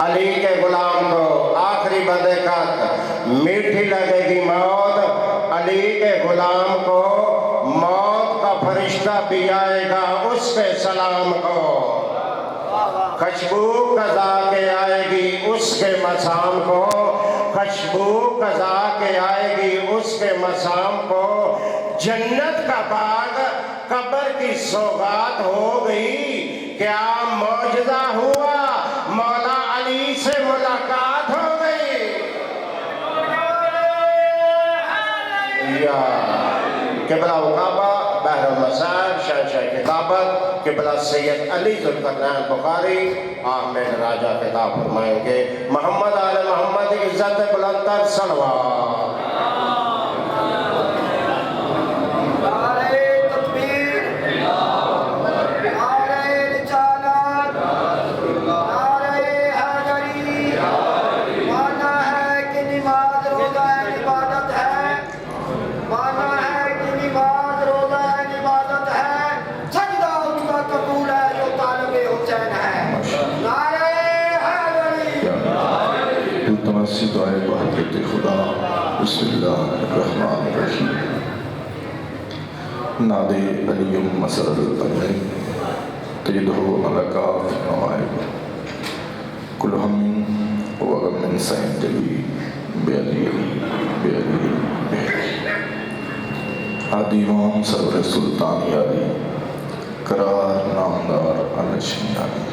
علی کے غلام کو آخری بدقت میٹھی لگے گی موت، علی کے غلام کو موت کا فرشتہ بھی آئے گا اس کے سلام کو، خوشبو قضا کے آئے گی اس کے مسام کو، خوشبو قضا کے آئے گی اس کے مسام کو، جنت کا باغ قبر کی سوغات ہو گئی، کیا معجزہ ہوا مولا علی سے ملاقات ہو گئی۔ یا قبلہ کعبہ بحر المصائب شہنشاہ کتابت قبلہ سید علی ذوالقرنین بخاری احمد راجہ خطاب فرمائیں گے، محمد آل محمد عزت بلندر صلوات۔ دعائے بحضرت خدا بسم اللہ الرحمن الرحیم نادے علیم مسرد الطنین تجدہو ملکاف نوائب کل ہم وغم سین جبی بے علی بے علی بے علی عادی امام سرور سلطانی علی قرار نامدار علشنی علی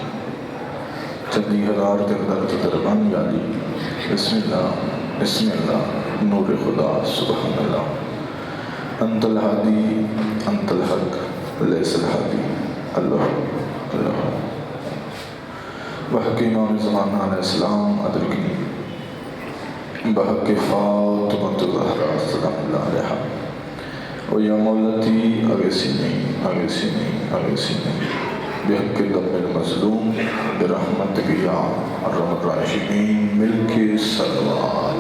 چندی ہزار تردر تدربانی علی بسم اللہ نور خدا سبحان اللہ انت الہادی انت الحق لیس الہادی اللہ اللہ بحق امام زمانہ علیہ السلام ادرکی بحق فاطمۃ الزہرا سلام اللہ علیہ و یا مولتی اگسینی اگسینی اگسینی بحق دم المظلوم برحمتک یا ارحم الراحمین ملک صلوات۔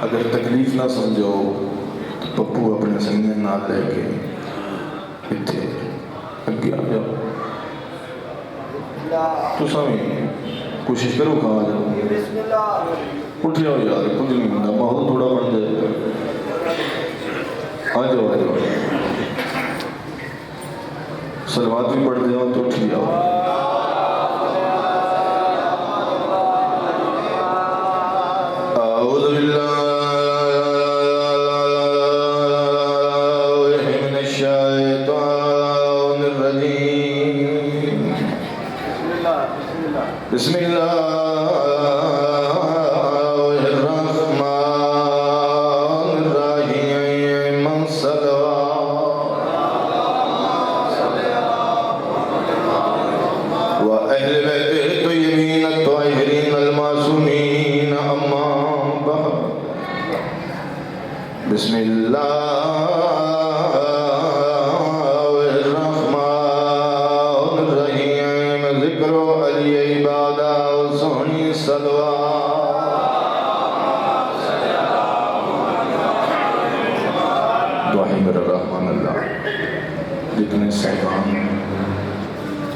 اگر تکلیف نہ سمجھو تو پپو اپنے سنگین نہ لے کے اتھے اگے آ جاؤ، تو سامیں کوشش کرو کھا جاؤ، اٹھ جاؤ یار کچھ نہیں ہوتا، ماحول تھوڑا بن جائے، آ جاؤ آ جاؤ، صلوات بھی پڑھ دے تو اٹھ جاؤ۔ اعوذ باللہ من الشیطان الرجیم بسم اللہ بسم اللہ الرحمن الرحیم ذکر علی عبادہ سونی صلوات۔ دعائیں میرا رحمان اللہ جتنے صاحبان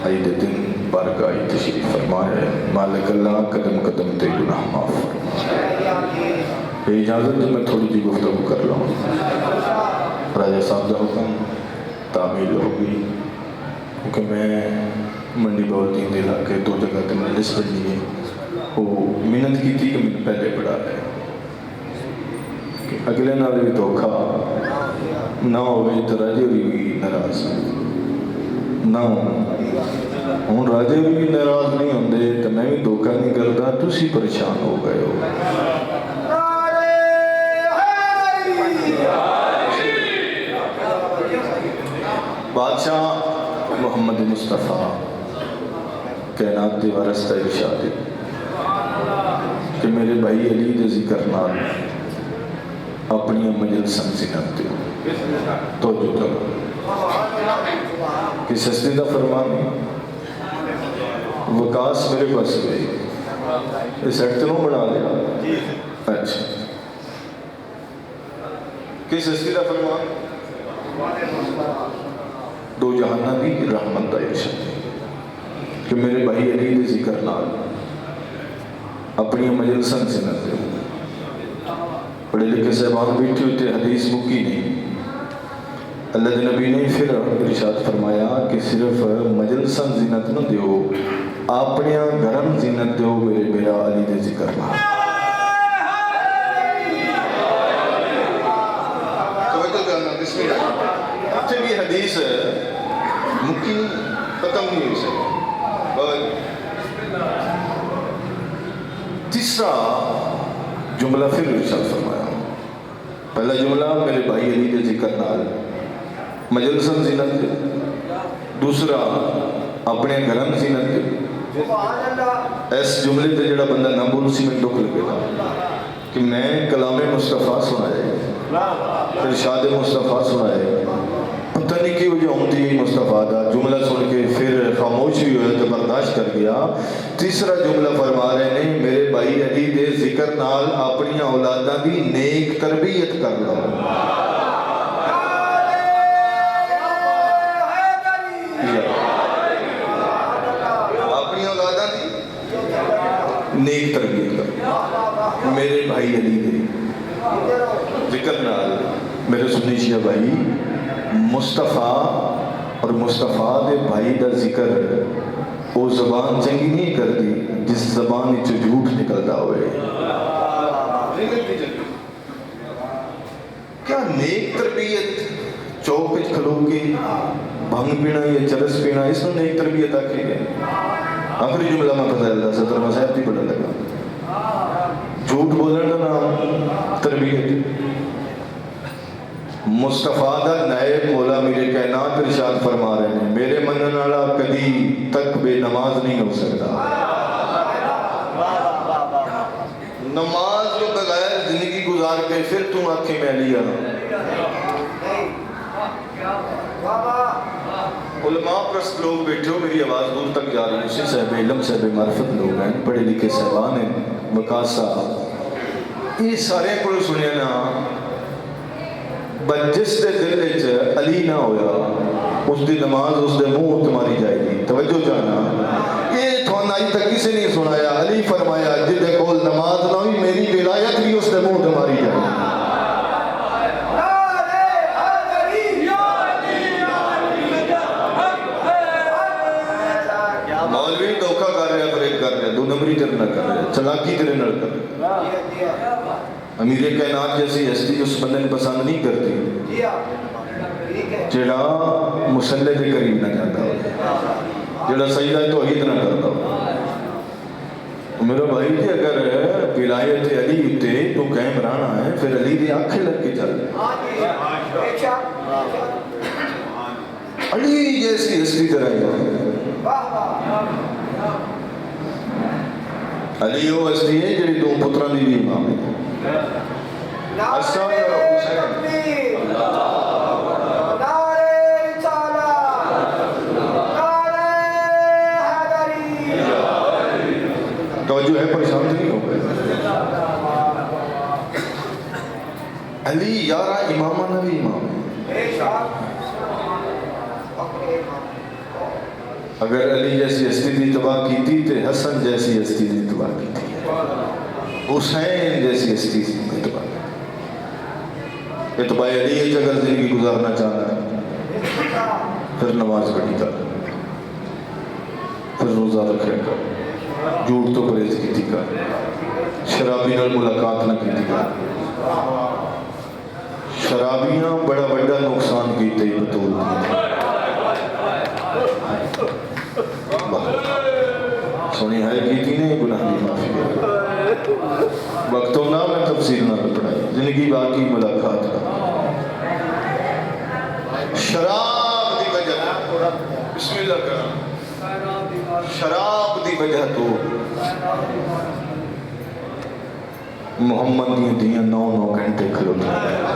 عید دن بارگاہ تشریف فرمائے، مالک اللہ قدم قدم تے گناہ معاف فرمائے۔ اجازت میں تھوڑی جی گفتگو کر رہا ہوں، راجہ صاحب کا حکم تعمیل ہوگی کیونکہ میں منڈی بہت تین علاقے دو جگہ کے مجلس بنی ہے، وہ محنت کی تھی کہ میں پہلے پڑھا ہے کہ اگلے نال بھی دھوکھا نہ ہوئے تو راجے بھی ناراض نہ ہوں، راجے بھی ناراض نہیں ہوندے تو میں بھی دھوکھا نہیں کرتا، تسی پریشان ہو گئے ہو۔ بادشاہ محمد مصطفیٰ کائنات دی وارث ارشاد کہ میرے بھائی علی دے ذکر نال اپنی مجلس سنت دیو توجہ کرو کہ سستی دا فرمان وکاس میرے پاس گئی اس ایکٹنوں بنا لیا اچھا کس ہستی کا فرمان دو جہانہ کی رحمت کا ارشاد کہ میرے بھائی علی دے ذکر نال اپنی مجلساں زینت دیو. پڑھے لکھے صاحبان بیٹھے ہوتے حدیث مکی نہیں. اللہ دے نبی نے پھر ارشاد فرمایا کہ صرف مجلساں زینت نہ دیو، اپنے گھرم زینت دیو میرے میرا علی دے ذکر نال. توجہ کرنا بسم اللہ. اتنے بھی حدیث مکی ختم نہیں ہوئی سکتی. تیسرا جملہ پھر ارشاد فرمایا. پہلا جملہ میرے بھائی علی کے ذکر نال مجلساں زینت دے، دوسرا اپنے گھرم زینت دے. اس جملے تے جڑا بندہ نہ بول سی میں دکھ لگے گا کہ میں کلام مصطفیٰ سنایا، ارشاد مصطفیٰ سنایا، پتہ نہیں کہ وجہ ہوتی ہے مصطفیٰ دا جملہ سن کے پھر خاموش بھی ہویا تو برداشت کر گیا. تیسرا جملہ فرما رہے ہیں میرے بھائی علی دے ذکر نال اپنی اولاداں دی نیک تربیت کر لو. اپنی اولاداں دی نیک تربیت کر میرے بھائی علی دے ذکر نال. میرے سنی شیعہ بھائی مصطفیٰ اور مصطفیٰ دے بھائی دا ذکر وہ زبان چنگی نہیں کرتی جس زبان وچ جھوٹ نکلدا ہوئے. کیا نیک تربیت چوک وچ کھلو کے بھنگ پینا یا چرس پینا اس کو نیک تربیت آکھے گئے؟ آخری جملہ میں پتہ اللہ صدر مسائب بھی پڑھا لگا. جھوٹ بولن کا نام تربیت. مصطفیٰ دا نائب مولا میرے کائنات ارشاد فرما رہے ہیں میرے منن والا کدی تک بے نماز نہیں ہو سکتا. نماز جو بغیر زندگی گزار کے پھر تم آنکھیں میں لیا. علماء پرست لوگ بیٹھے ہو میری آواز دور تک جا رہی ہے. اسی صاحب علم صاحب معرفت لوگ ہیں، پڑھے لکھے صاحبان ہیں، وقاص صاحب، یہ سارے کو سنیا نا. جس دے دل وچ علی نہ ہویا اس دی نماز اس دے منہ تمہاری جائے گی. توجہ جانا یہ تھوڑا آج تک کسی نہیں سنایا. علی فرمایا جس دے کول نماز نہ ہوئی میری ولایت بھی اس دے منہ تمہاری جائے گی. مولوی دھوکہ کر رہا فریب کر رہا، دو نمبری تیرے نہ کر رہا، چلاکی تیرے نہ کر رہا. امیر کائنات جیسی ہستی اس بندے نے پسند نہیں کرتی جڑا مسلح دے قریب نہ جاتا ہو، جڑا سجدہ توحید نہ کرتا ہو. میرا بھائی جی اگر ولایت علی اتے تو قائم رہنا ہے پھر علی دی آنکھیں لگ کے چل. علی جیسی ہستی طرح ہے. علی وہ ہستی ہے جڑی دو پتراں دی بھی امام ہے. توجہ ہے پریشان نہیں ہو گئے. علی یارہ امامہ نہ بھی امام ہے. اگر علی جیسی ہستی دی تباہ کی تھی تو حسن جیسی ہستی دی تباہ کی تھی، حسین جیسی ہستی دی تباہ کی تھی. اتباع علی ہے اگر زندگی گزارنا چاہنا ہے پھر نماز پڑھی کر، پھر روزہ رکھے کر، جھوٹ تو پرہیز کی کر، شرابی نال ملاقات نہ کی کر. شرابیاں بڑا بڑا نقصان کیتے ہی بطول سونی ہے کی تھی نے گناہ کی معافی دے. وقتوں نہ میں تفسیر نہ پڑھائی زندگی باقی ملاقات کا. شراب دی وجہ بسم اللہ کرام، شراب دی وجہ تو محمد دی دیاں 9 گھنٹے کھلوتی ہیں.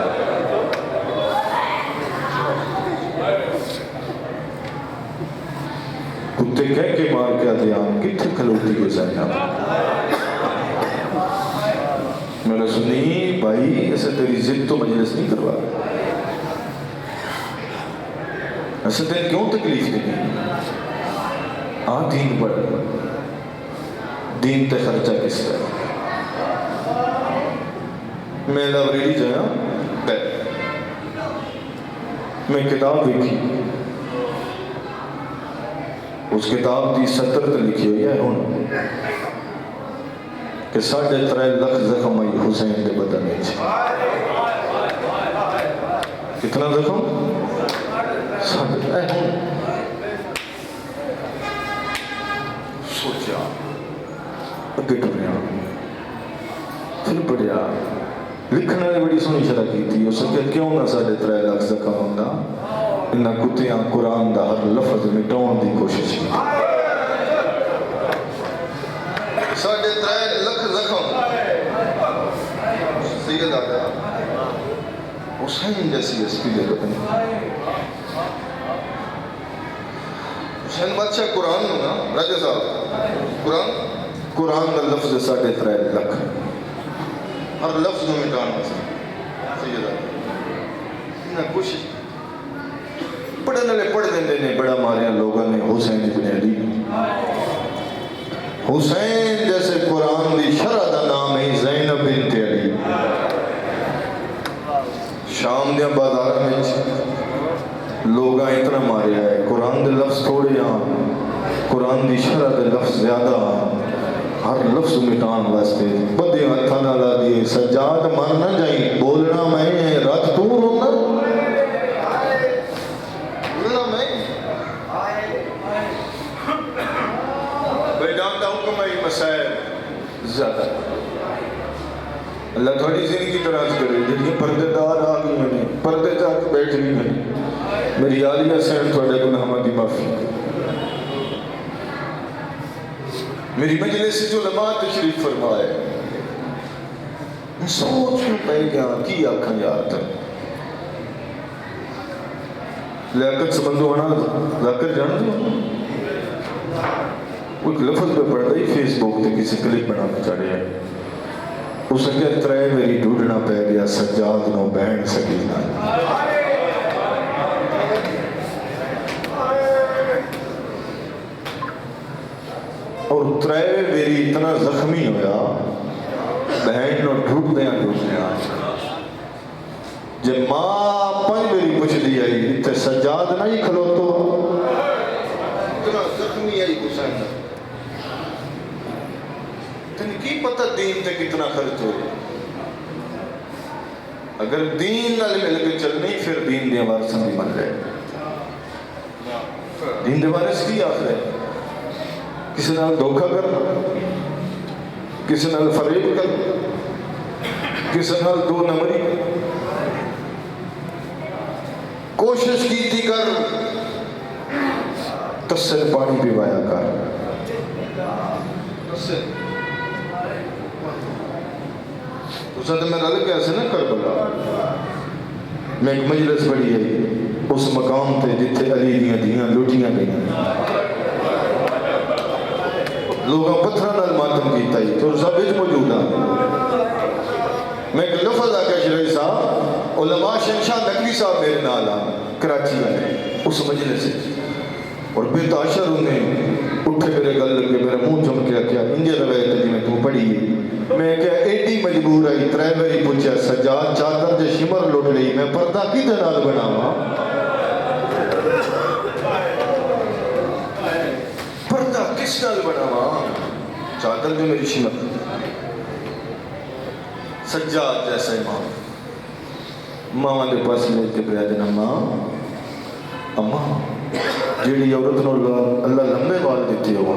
کتے کہہ کے مار کے دیا کتنے کھلوتی ہے زینب. میں نے سنی بھائی ایسے تیری ضد تو مجلس نہیں کروا. ایسے دن کیوں تکلیف دی دین پڑھ دین تے خرچہ کس طرح میں لائبریری جایا میں کتاب دیکھی اس کتاب کی سطر تے لکھی ہوئی ہے ہوں کہ 3.5 لاکھ زخم آئی حسین کے بدن میں کتنا زخم سوچا اگے ٹریا پھر پڑھیا لکھنے نے بڑی سونی شرح کی تھی اس نے کیوں نہ 3.5 لاکھ زخم ہوتا انہاں کتیاں قرآن دا ہر لفظ مٹاؤن دی کوشش کی 3.5 لاکھ زخم سید آتا حسین جیسی اس کی جگہ حسین بادشاہ قرآن نا راجہ صاحب قرآن کا لفظ 3.5 لاکھ ہر لفظ میں مٹانا سید آتا کوشش پڑھنے والے پڑھ دیں نے بڑا ماریا لوگوں نے حسین ابن علی حسین جیسے قرآن دی شرح دا نام ہے زینب بنت علی شام دیا بازار میں لوگاں اتنا ماریا ہے قرآن دے لفظ تھوڑے قرآن دی شرح دے لفظ زیادہ ہر لفظ مٹان واسطے بدے ہتھاں نال لا دیے سجاد من نہ جائیں بولنا میں رات تو ہونا بولنا میں بیدان دا حکم ہے مسائل زیادہ اللہ تھوڑی زندگی دراز کرے جنہیں پردے دار آ گئی ہیں پردے جا کے بیٹھ رہی ہیں میری عالیہ سین تھوڑے گناہوں دی معافی میری مجلس جو علماء تشریف فرمائے سوچ میں پہ گیا کی آنکھاں یاد ہے لیاقت سمندو ہونا لیاقت جان دو کوئی لفظ پہ پڑھ رہی فیس بک تے کسی کلپ بنا کے چاڑے ہیں اس نے کہا 3 میری ڈوڑنا پہ گیا سجاد نو بہن سکینہ اور 3 میری اتنا زخمی ہویا بہن نو ڈھوٹ دیا جب ماں 5 میری پوچھ دی آئی اتنے سجاد نہ ہی کھلو تو اتنا زخمی آئی حسین تن کی پتہ دین تے کتنا خرچ ہوئے اگر دین نہ مل کے چلنی پھر دین دے وارثاں دی بن رہے دین دے وارث کی آخر ہے کسی نال دھوکہ کرنا کسی نال فریب کرنا کسی نال 2 نمبری کوشش کی تھی کر تسل پانی پیوایا کر اس نے میں رل کے ایسے نہ کربلا میں ایک مجلس پڑھی ہے اس مقام تے جتھے علی دیاں لوٹیاں گئیں لوگاں پتھراں نال ماتم کیتا ہی تو سب وچ موجود میں ایک لفظ آ کے شریف صاحب علماء شنشاہ نقوی صاحب میرے نال کراچی آئے اس مجلس اور بے تاشر انہیں اٹھے میرے گل لگے میرا منہ جم کے کیا انجے روایت جی میں تو پڑھی میں کیا ایڈی مجبور آئی 3 باری پوچھا سجاد چادر جے شمر لوٹ لئی میں پردہ کی دنال بناواں پردہ کس نال بناواں چادر جو میری شمر سجاد جیسا امام ماں دے پاس لے کے پیا دینا ماں اماں جیڑی عورت نو اللہ لمبے وال دیتے ہو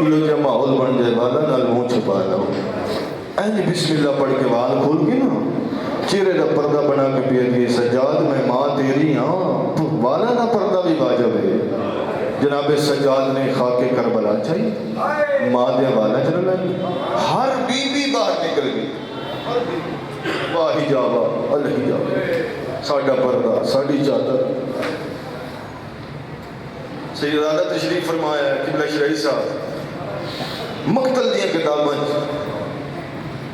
یہ جو ماحول بن جائے والا نال منہ چھپا لو اینی بسم اللہ پڑھ کے وال کھول کے نا چہرے دا پردہ بنا کے پیا دیے سجاد میں ماں تیری ہاں والا نہ پردہ بھی واجب ہے جناب سجاد نے خاک کربلا چاہیے ماں دے والا چل لگی ہر بی بی باہر نکل گئی واہ جاوا الحجاب ساڈا پردہ ساڈی چادر سیدادہ تشریف فرمایا ہے قبلہ شرعی صاحب مقتل دیا کتاباں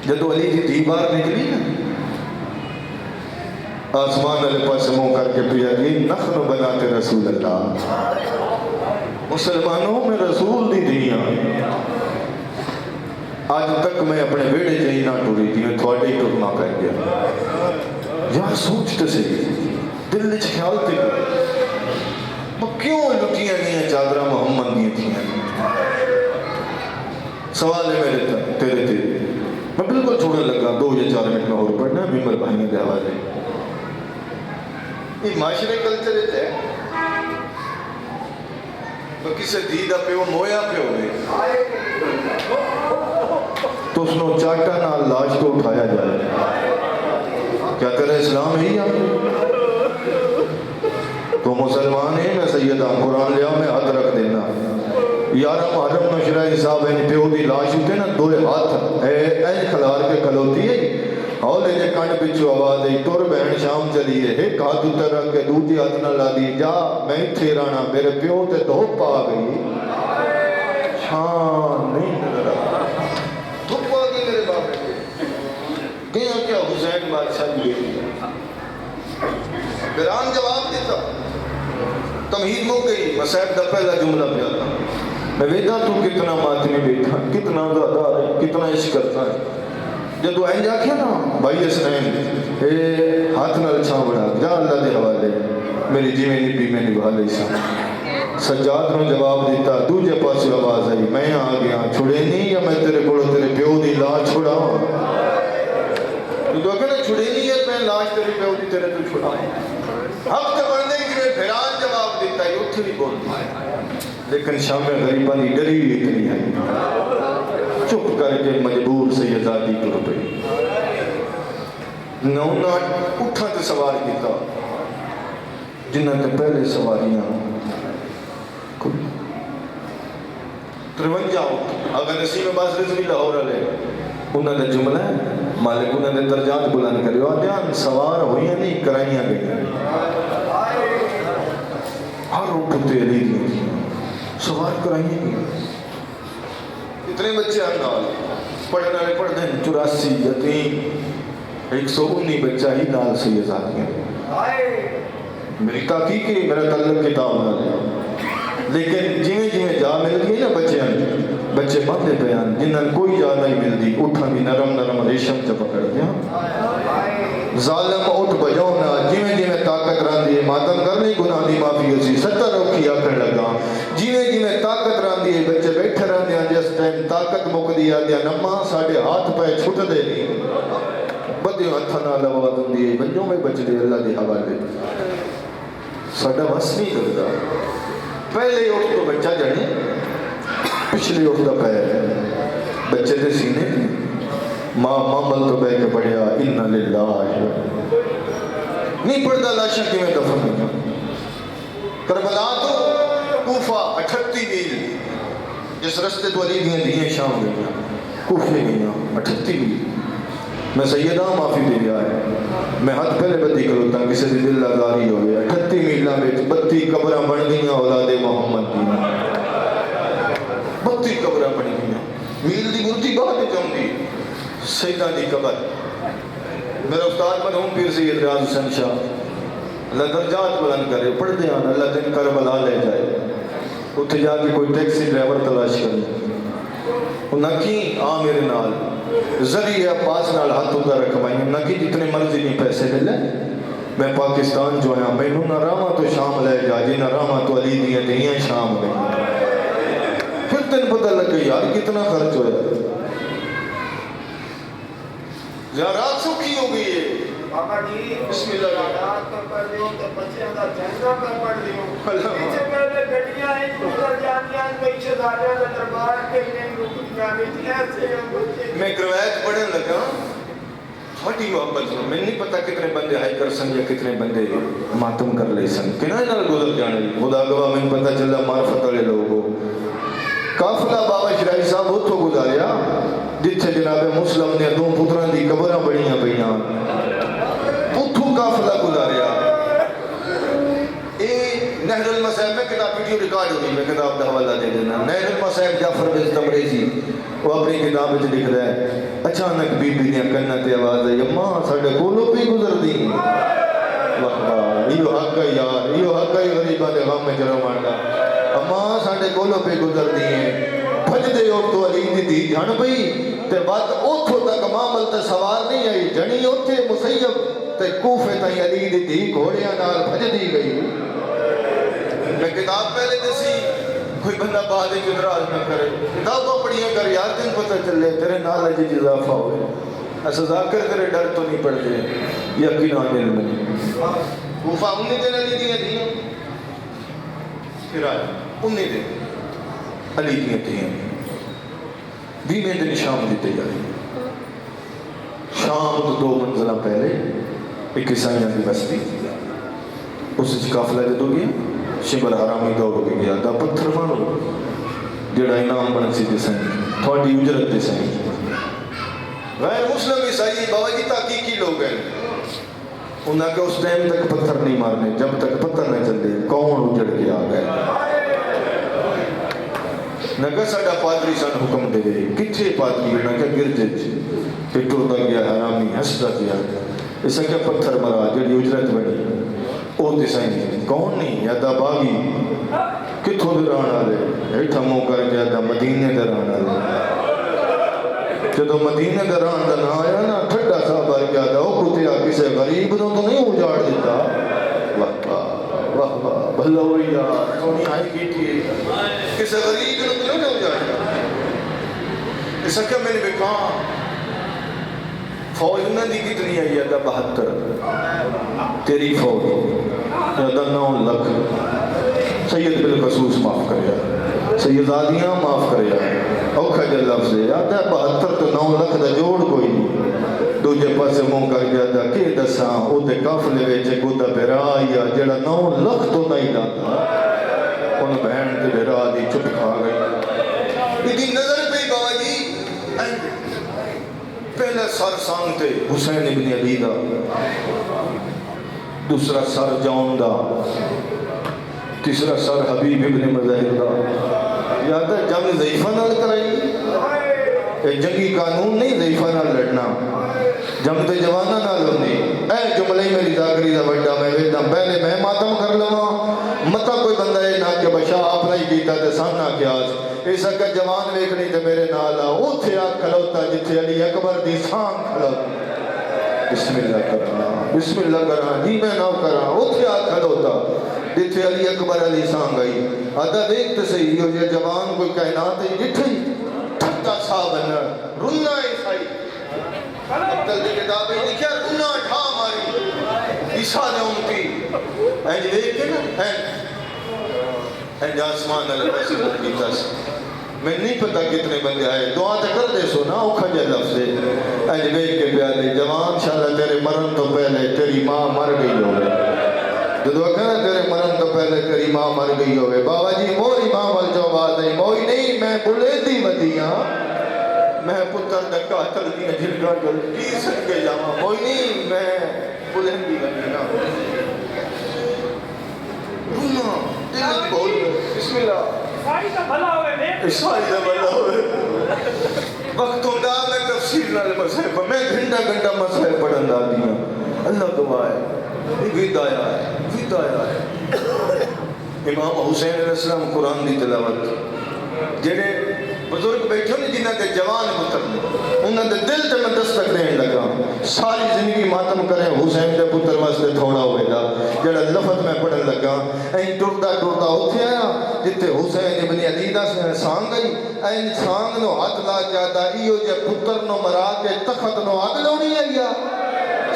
جدو علی دی باہر نکلی نا آسمان والے پاس منہ کر کے پیا کہ نخن بناتے رسول اللہ، مسلمانوں میں رسول دی دیاں آج تک میں اپنے بیڑے جہی نہ ٹوری تھی، میں تھوڑے ہی ٹرنا پہ گیا. یار سوچتے سے دل وچ خیال تے کیوں لٹیاں گئی چادرہ محمد دی تھیں. سوال ہے میرے تیرے تے، میں بالکل چھوڑنے لگا 2 یا 4 منٹ میں اور پڑھنا ممبر بھائیوں کے حوالے. یہ معاشرے کلچر ہے تو کسے دیدہ پیو مویا پیو گئے تو اس نے چاٹا نال لاش کو اٹھایا جائے. کیا تیرا اسلام ہے یا تو مسلمان ہے میں سیدہ قرآن لیا میں حد رکھ دینا. یارہ محرم نشرہ صاحب ہیں پیو دی لاش ہوتے نا 2 ہاتھ این کھلار کے کھلوتی ہے اور لے کانڈ پچھو آواز ہے ٹور بہن شام چلیے ایک ہاتھ اتر رکھ کے دوسری ہاتھ نہ لا دی جا میں تھے رانا میرے پیو تے دھوپ آ گئی شان نہیں نظر آ دھوپ آ گئی میرے باپ گیا کیا حسین بادشاہ بھی گران جواب دیتا تمہید ہو گئی مسائب دا پہلا جملہ پہ آتا میں ویدہ تو کتنا ماتمی بیٹھا کتنا زیادہ ہے کتنا عشق کرتا ہے جب تو این جا کیا نا بھائی اسنین ہاتھ نہ چھاں بڑھا جا اللہ دے حوالے میری جیویں نبی میں نبھا لئی سا. سجاد نے جواب دیتا دوجے پاس آواز آئی میں آ گیا چھڑے نہیں یا میں تیرے کوڑو تیرے پیو دی لاش چھڑا تو کہنا چھڑے نہیں ہے میں لاش تیرے پیو دی تیرے تو چھڑا حق تے بندے کہ میں پھران جواب دیتا ہے اتھے نہیں بولتا لیکن شام غریبہ دی ڈری اتنی ہے چپ کر کے مجبور سے یہ ذاتی کر پئی نونا اٹھا تے سوار کیتا جنہاں تے پہلے سواریاں 53 اگر نسیم باز رضوی لاہور علیہ انہوں نے جملہ ہے مالک انہوں نے درجات بلند کرے آدھیان سوار ہوئیاں نہیں کرائیاں گئی ہر اٹھتے علی دی سوار کرائیاں گئی اتنے بچے آنال پڑھنا رہے پڑھ دیں 84 یتیم 119 بچہ ہی نال سے یہ ذات گئے میری تحقیق ہے میرا تعلق کتاب نہ لے لیکن جویں جویں جا مل گئی نا بچے بندے بیان جنہاں کوئی جا نہیں ملتی اٹھاں بھی نرم نرم ریشم چ پکڑ دیا ظالم اٹھ بجاؤ نہ جویں جویں طاقت راندی ہے ماتم کرنے گناہ دی معافی ہوسی 70 اوکھی آکھن لگا جویں جویں طاقت راندی ہے بچے بیٹھے رہندے ہیں جس ٹائم طاقت مک دی آدیا نما ساڈے ہاتھ پے چھٹ دے نہیں بدے ہتھ نال آواز ہوندی ہے بنجوں میں بچ دے اللہ دے حوالے ساڈا بس نہیں کردا پہلے اٹھ تو بچہ جڑے پچھلے اٹھ دا پیر بچے دے سینے ماں مامل تو بہ کے پڑھیا اِنَّ لِلَّهِ نہیں پڑھتا لاشاں کی میں دفن ہوئی کربلا تو کوفہ 38 میل جس رستے تو علی دیاں شام گئی کوفے گئی 38 میل میں سیدہ معافی دے گیا ہے میں حد پہلے بدی کروتا کسی سے دل لگاری ہو گیا 38 میلہ میں 32 قبرہ بن گئی اولاد محمد دی 32 قبرہ بن گئی میل دی گرتی بہت جم دی سیدہ دی قبر میرا استاد مرحوم پیر سید ریاض حسین شاہ اللہ درجات بلند کرے پڑھ دے آنا اللہ دن کربلا لے جائے اتھے جا کے کوئی ٹیکسی ڈرائیور تلاش کرے نہ کی آ میرے نال ذریعہ پاس نال ہاتھ اتھا رکھوائیں نہ کی جتنے مرضی نہیں پیسے لے لے میں پاکستان جو آیا میں نہ راما تو شام لے جا جی نہ راما تو علی دیاں شام گئی پھر تین پتہ لگ گئی یار کتنا خرچ ہویا زیارات سکھی ہو گئی ہے بابا جی بسم اللہ زیارات کر پڑھ دیوں تو بچے اندر جنزہ کر پڑھ دیوں پیچھے پہلے گھٹیاں ہیں گزر جانیاں پیچھے داریاں کا دربار کے لیے رکن جانے تھی ایسے ہیں بچے میں روایت پڑھنے لگا بڑی محبت میں نہیں پتا کتنے بندے ہائی کر سن یا کتنے بندے ماتم کر لے سن کنائے نال گزر جانے خدا گواہ میں پتا چلا معرفت والے لوگوں قافلہ بابا شرائی صاحب اتھو گزاریا جتھے جناب مسلم نے دو پتران دی قبرہ بڑیاں پہیاں اتھو قافلہ گزاریا نہر المصائب میں کتاب ویڈیو ریکارڈ ہوئی میں کتاب دا حوالہ دے دینا نہر المصائب جعفر بن تبریزی وہ اپنی کتاب وچ لکھ رہا ہے اچانک بی بی نے کناں تے آواز آئی اماں ساڈے کولوں پی گزر دی یہ حق ہے یار، یہ حق ہے غریباں دے غم وچ رہن دا۔ اماں ساڈے کولوں پہ گزردی ہیں بھجدے تو علی دی دھی جھن پئی تے بات اوتھوں تک معامل تے سوار نہیں آئی، جنی اوتھے مسیب تے کوفے تائیں علی دی دھی گھوڑیاں نال بھجدی گئی۔ میں کتاب پہلے دسی کوئی بندہ بعد وچ اعتراض نہ کرے، کتاباں پڑھیاں کر یار، تین پتہ چلے تیرے نالج وچ اضافہ ہوئے۔ ایسا ذاکر تیرے ڈر تو نہیں پڑھتے یقیناً علم نہیں۔ کوفہ 19 دن علی دیاں دھیاں، پھر آیا 19 دن علی دیاں دھیاں، 20ویں دن شام دی تیاری۔ شام تو 2 منزلہ پہلے ایک عیسائیاں کی بستی، اس قافلہ جدو گیا شبر حرامی دوڑ کے گیا، دا پتھر مارو جڑا انعام بن سی دے سائیں تھوڑی اجرت دے سائیں۔ غیر مسلم عیسائی بابا جی تحقیقی لوگ ہیں، انہاں کہ اس ٹائم تک پتھر نہیں مارنے جب تک پتہ نہ چلے کون اجڑ کے آ گئے۔ نہ کہ ساڈا پادری سان حکم دے کتھے پادری نہ کہ گرجے کہ ٹردا گیا حرامی ہسدا گیا، اس کہ پتھر مرا جڑی اجرت بنی او تے سائیں کون نہیں یا دا باغی کتھوں دے رہن والے ہیٹھا منہ کر کے دا مدینے دے رہن والے۔ جدو مدینے دے رہن دا نہ آیا نا ٹھڈا سا بھر گیا دا او کتیا کسے غریب نو تو نہیں اجاڑ دیتا۔ واہ واہ واہ بھلا ہوئی یار سونی آئی کی تھی کسے غریب نو تو نہیں اجاڑ۔ اس کہ میں نے بھی کہا فوج نہ دی کتنی آئی ہے؟ 72 تیری فوج 9 لاکھ۔ سید بالخصوص معاف کریا، سیدادیاں معاف کریا، اوکھا جا لفظ ہے 72 تو 9 لاکھ دا جوڑ کوئی نہیں۔ دوجے پاسے منہ کر گیا دا کہ دساں او دے قافلے وچ گودا بیرا آیا جڑا 9 لاکھ تو نہیں لاتا، ان بہن تے بیرا دی چپ کھا گئی۔ ایدی نظر پہ بابا جی پہلا سر سانگتے حسین ابن علی دا، دوسرا سر جون دا، تیسرا سر حبیب ابن مظاہر دا۔ یاد ہے جنگ ضعیفہ نال کرائی، جنگی قانون نہیں ضعیفہ نال لڑنا، جنگ تے جوانہ نال ہوندی۔ اے جملے میری ذاکری دا وڈا میں ویداں پہلے میں ماتم کر لواں متا کوئی بندہ اے نہ کہ بشا اپنا ہی کیتا تے سامنا کیاس اس کا جوان ویکھنی تے میرے نال آ اوتھے آ کھلوتا جتھے علی اکبر دی سام کھلوتا۔ بسم اللہ کرنا بسم اللہ کرنا جی میں نہ کراں اوتھے آ کھلوتا جتھے علی اکبر علی سام گئی۔ آدھا دیکھ تے صحیح ہو جائے جوان کوئی کائنات ہے جتھے ٹھٹا سا بننا رنا عیسائی عبدال دی کتاب ہے لکھیا رنا ٹھا ماری عیسیٰ نے امتی اینج دیکھ کے نا اینج آسمان اللہ پیسے مکی تس میں نہیں پتا کتنے بندے آئے دعا تے کر دے سو نا اوکھا جا لفظ ہے اینج دیکھ کے پیالے جوان شاءاللہ تیرے مرن تو پہلے تیری ماں مر گئی ہوئے جدو کہنا تیرے مرن تو پہلے تیری ماں مر گئی ہوئے بابا جی موری ماں وال جو بات نہیں موئی نہیں میں بلے دی ودیاں میں پتر دا قاتل دیا جھلگا گل کی سن کے جاواں موئی نہیں میں بلے دی ودیاں رونا دل بول بسم اللہ عیسائی دا بھلا ہوئے وقت ہوندا میں تفسیر نال مسئلہ میں گھنٹا مسئلہ پڑھن دا دیا اللہ گواہ ہے ودایا ہے امام حسین علیہ السلام قرآن دی تلاوت جڑے بزرگ بیٹھے نے جنہاں دے جوان پتر نے انہاں دے دل تے میں دستک دین لگا ساری زندگی ماتم کرے حسین دے پتر واسطے تھوڑا ہوئے گا جڑا لفظ میں پڑھن لگا این ٹردا اوتھے آیا جتے حسین ابن علی دا سانگ گئی این سانگ نو ہاتھ لا کے آدا ایو جے پتر نو مرا کے تخت نو اگ لاونی ہے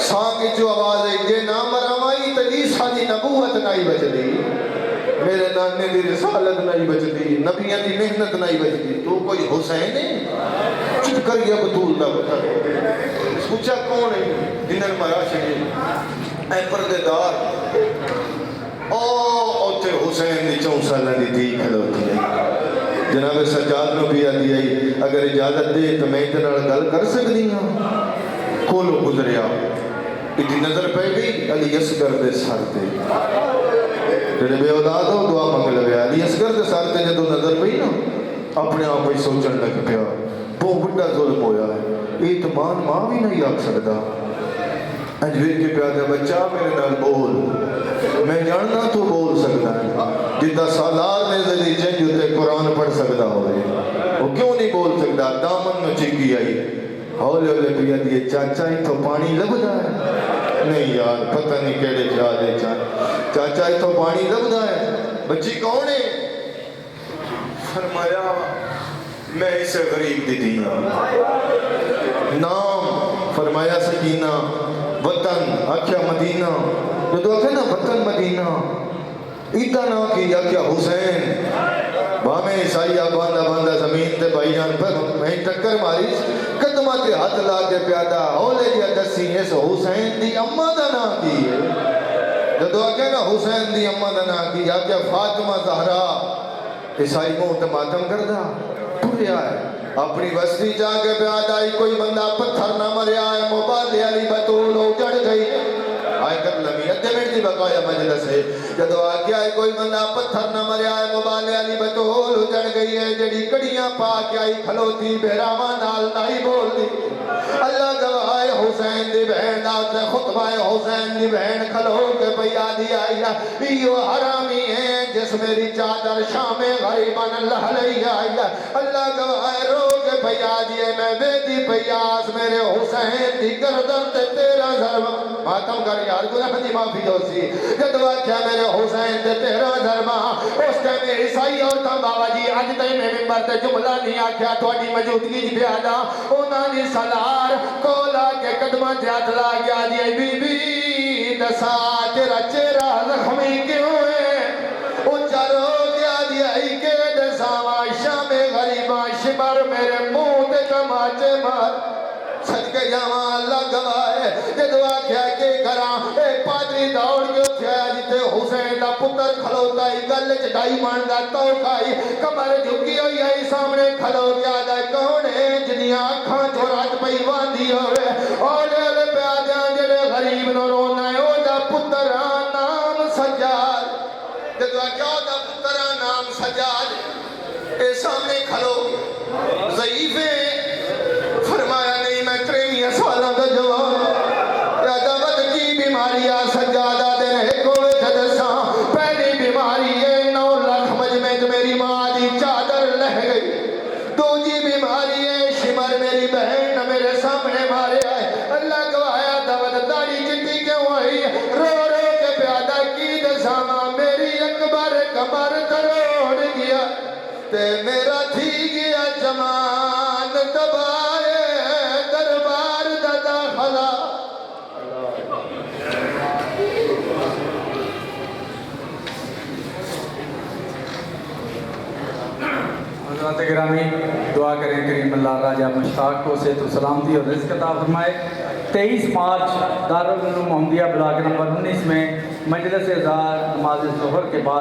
سانگ جو آواز ہے جے نہ مراوائی تے عیسیٰ دی نبوت نہیں بچدی میرے نانے دی رسالت نہیں بچدی نبیوں دی محنت نہیں بچدی تو کوئی حسین ہے چپ کر گیا بطول دا پتر سوچا کون ہے جنہاں مرا چھڑے اے پردے دار اوتے حسین دی 4 سالہ دی دھی کھلوتی ہے جناب سجاد نو بھی آدھی آئی اگر اجازت دے تو میں ادھر گل کر سکتی ہوں کھولو گزریا اتنی نظر پہ گئی علی اصغر دے سر تے جڑے بے اولاد ہو دعا منگ لگیا علی اصغر دے سر تے جدو نظر پئی نا اپنے آپ ہی سوچن لگ پیا بہت بڑا ظلم ہویا ہے اعتماد ماں بھی نہیں آکھ سکتا اج ویکھ کے پیا بچہ میرے نال بول جاننا تو بول سکتا ہے جدہ سالار نے زدی جنج ہوتے قرآن پڑھ سکتا ہوئے وہ کیوں نہیں بول سکتا دامن نو چکی آئی ہولے ہولے پیا دیئے چاچا ہی تو پانی لبدا ہے نہیں یار پتہ نہیں کیڑے جا دے چاچا ہی تو پانی لبدا ہے بچی کون ہے فرمایا میں اسے غریب دی دیا نام فرمایا سکینہ وطن آکھیا مدینہ جو تو آکھیا نا وطن مدینہ ایتا نا کی آکھیا حسین بامیں عیسائیہ باندھا باندھا زمین تے بھائی جان پر میں ٹکر ماری قدمہ تے ہاتھ لا کے پیادا ہولے دیا دسی اس حسین دی اماں دا نا کی ہے جو آکھیا نا حسین دی اماں دا نا کی آکھیا فاطمہ زہرا عیسائی موت ماتم کردہ پوریا ہے اپنی بستی جا کے پیاد آئی کوئی بندہ پتھر نہ مریا ہے مبادی علی بطول اجڑ گئی آئے کر لگی ادھے منٹ دی بقایا مجلس ہے جدو آگے آئے کوئی بندہ پتھر نہ مریا ہے مبادی علی بطول اجڑ گئی ہے جڑی کڑیاں پا کے آئی کھلوتی بہراما نال نائی بول دی اللہ گواہ حسین دی بہن دات خطبہ حسین دی بہن کھلو کے پیادی آئی یہ حرامی ہے جس میری چادر شام غریبان اللہ لئی آئی اللہ گواہ رو کے پیادی ہے میں بیدی پیاس میرے حسین دی گردن تے تیرا ضربہ ماتم کر یار گناہ دی معافی ہو سی جدوا کیا میرے حسین تے تیرا ضربہ اس کے میں عیسائی اور تھا بابا جی آج تے میں ممبر تے جملہ نہیں آکھیا تھوڑی موجودگی جی پیادا اونا نی سالار کولا کے قدمہ جات لا گیا دی بی بی دسا تیرا چہرہ زخمی کیوں ہے اچھا رو گیا دی آئی کے دسا شام غریباں شمر میرے منہ تے کماچے مار صدقے جاواں اللہ گواہ ہے یہ دعا کیا کہ کراں ایک پادری دوڑ کے اٹھیا جتے حسین دا پتر کھلوتا ہی گل چڑائی ماندا توکائی کمر جھکی ہوئی آئی سامنے کھلو گیا دا کون ہے جنیاں آنکھاں چورات پئی واندی ہوئے اولے اولے پیادیاں جڑے غریب نو رونا ہے او دا پتر نام سجاد یہ دعا کیا دا پتر نام سجاد اے سامنے کھلو ضعیفے فرمایا نہیں میں 23 سالوں کا جوان یا دعوت کی بیماری آ سجادہ دے رہے کوئے جدساں پہلی بیماری ہے 9 لاکھ مجمع میری ماں دی چادر لہ گئی دوجی بیماری ہے شمر میری بہن میرے سامنے مارے آئے اللہ گوایا دعوت داڑی چٹی کیوں آئی رو رو کے پیادہ کی دساں میری اکبر کمر تروڑ گیا تے میرا تھی گیا جمان دبائے دربار دا داخلہ حضرات گرامی دعا کریں کریم اللہ راجہ مشتاق کو صحت و سلامتی اور رزق عطا فرمائے 23 مارچ دارالعلوم محمدیہ بلاک نمبر 19 میں مجلس ازار نماز ظہر کے بعد